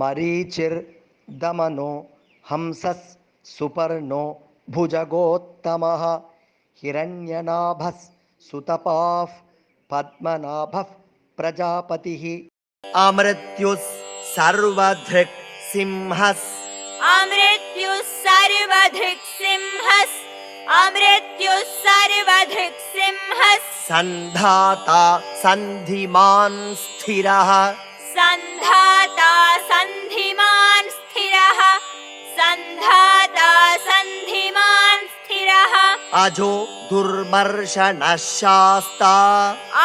मरीचिर्दमनो हंसः सुपर्णो भुजगोत्तमः हिरण्यनाभः सुतपाः पद्मनाभः प्रजापतिः अमृत्युः सर्वधृक् सिंहः अमृत्युः सर्वधृक् सिंहः अमृत्युः सर्वधृक् सिंहः सन्धाता सन्धिमान् स्थिरः सन्धाता सन्धिमान् स्थिरः सन्धाता सन्धिमान् स्थिरः अजो दुर्मर्शनः शास्ता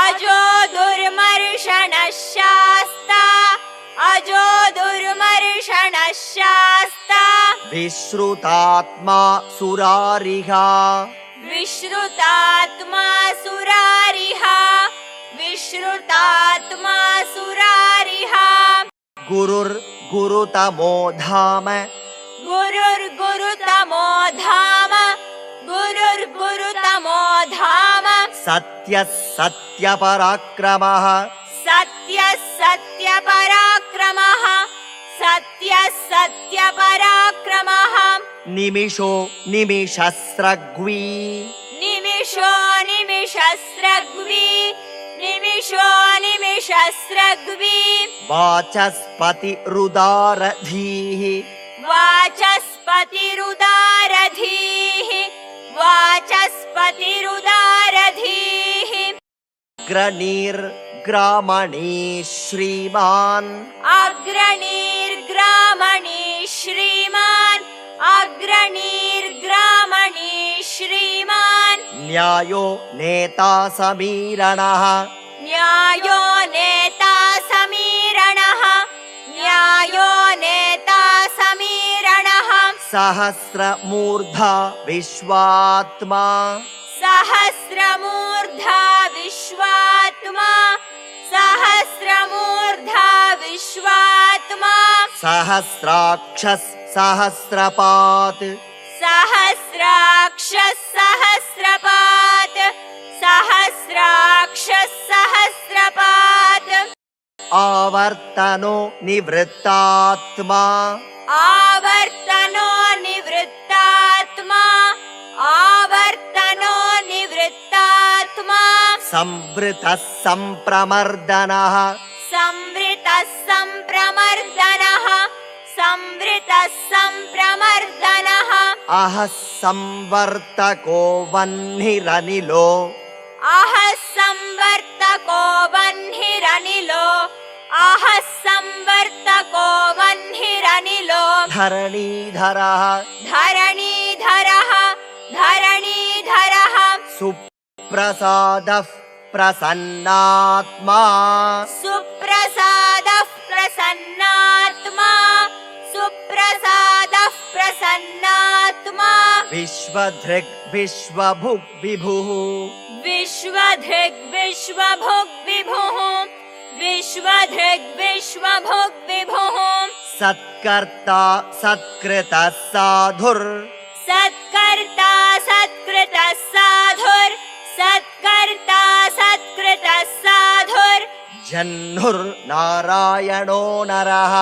अजो दुर्मर्शनः शास्ता अजो दुर्मर्शनः शास्ता विश्रुतात्मा सुरारिः विश्रुतात्मा सुरारिः विश्रुतात्मा सुरारिः गुरुर्गुरुतमो धाम गुरुर्गुरुतमो धाम गुरुर्गुरुतमो धाम सत्यः सत्यपराक्रमः सत्यः सत्यपराक्रमः सत्यः सत्यपराक्रमः निमिषो निमिषस्रग्वी निमिषो निमिषस्रग्वी निमिषो निमिषस्रग्वी वाचस्पतिरुदारधीः वाचस्पतिरुदारधीः वाचस्पतिरुदारधीः ग्रणीर्ग्रामणी श्रीमान् अग्रणीर्ग्रामणी श्रीमान् अग्रणीर्ग्रामणी श्रीमान् न्यायो नेता समीरणः न्यायो नेता समीरणः न्यायो नेता समीरणः सहस्रमूर्धा विश्वात्मा सहस्रमूर्धा विश्वात्मा सहस्रमूर्धा विश्वात्मा सहस्राक्षः सहस्रपात् सहस्राक्षः सहस्रपात् सहस्राक्षः सहस्रपात् आवर्तनो निवृत्तात्मा आवर्तनो निवृत्तात्मा आवर्तनो निवृत्तात्मा संवृतः संप्रमर्दनः संवृतः संप्रमर्दनः संवृतः संप्रमर्दनः अहः संवर्तको वह्निरनिलो अहः संवर्तको वह्निरनिलो अहः संवर्तको वह्निरनिलो धरणीधरः धरणीधरः धरणीधरः सुप्रसादः प्रसन्नात्मा सुप्रसादः प्रसन्नात्मा सुप्रसादः प्रसन्नात्मा विश्वधृग् विश्वभुग् विभुः विश्वधृग् विश्वभुग् विभुः विश्वधृग् विश्वभुग् विभुः सत्कर्ता सत्कृतः साधुर् सत्कर्ता सत्कृतः साधुर् सत्कर्ता सत्कृतः साधुर् जह्नुर्नारायणो नरः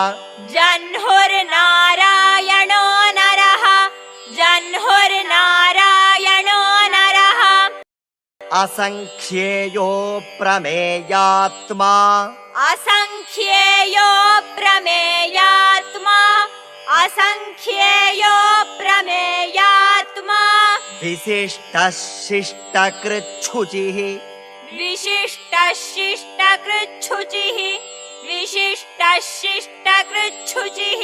जह्नुर्नारायणो नरः जह्नुर्नारायणो नरः असंख्येयो प्रमेयात्मा असंख्येयो प्रमेयात्मा असंख्येयो प्रमेयात्मा विशिष्टः शिष्टकृच्छुचिः विशिष्टः शिष्टकृच्छुचिः विशिष्टः शिष्टकृच्छुचिः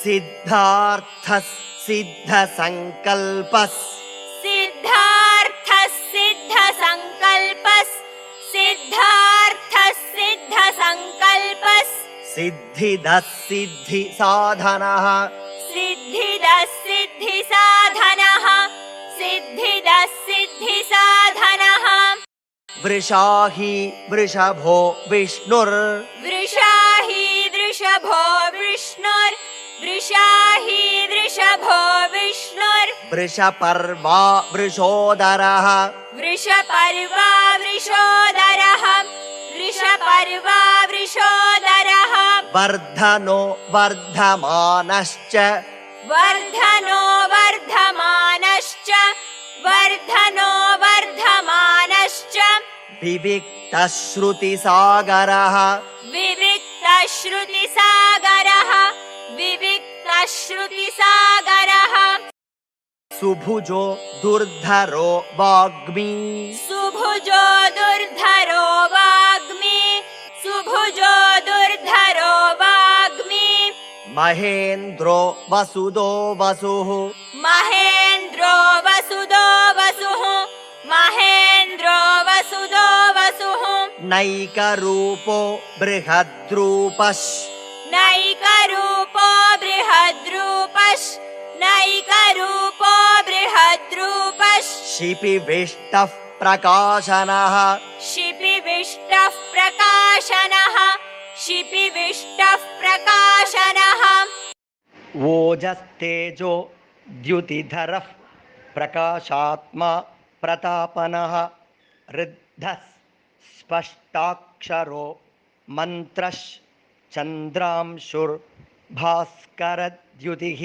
सिद्धार्थः सिद्धसङ्कल्पः सिद्धार्थः सिद्धसङ्कल्पः सिद्धार्थः सिद्धसङ्कल्पः सिद्धिदः सिद्धिसाधनः सिद्धिदः सिद्धिसाधनः सिद्धिदः सिद्धिसाधनः वृषाहि वृषभो विष्णुर् वृषाहि वृषभो विष्णुर् वृषाहि वृषभो विष्णुर् वृषपर्वा वृषोदरः वृषपर्वा वृषोदरः वृषपर्वा वृषोदरः वर्धनो वर्धमानश्च वर्धनो वर्धमानश्च वर्धनो वर्धमानश्च विविक्तश्रुतिसागरः विविक्तश्रुतिसागरः विविक्तश्रुतिसागरः सुभुजो दुर्धरो वाग्मी सुभुजो दुर्धरो वाग्मी सुभुजो दुर्धरो वाग्मी महेन्द्रो वसुदो वसुः महेन्द्रो वसुदो वसुः महेन्द्रो वसुदो वसुः नैकरूपो बृहद्रूपश् नैकरूपो बृहद्रूपश् नैकरूपो बृहद्रूपश् शिपिविष्टः प्रकाशनः शिपिविष्टः प्रकाशनः शिपिविष्टः प्रकाशनः ओजस्तेजो द्युतिधरः प्रकाशात्मा प्रतापनः ऋद्धः स्पष्टाक्षरो मन्त्रश्चन्द्रांशुर्भास्करद्युतिः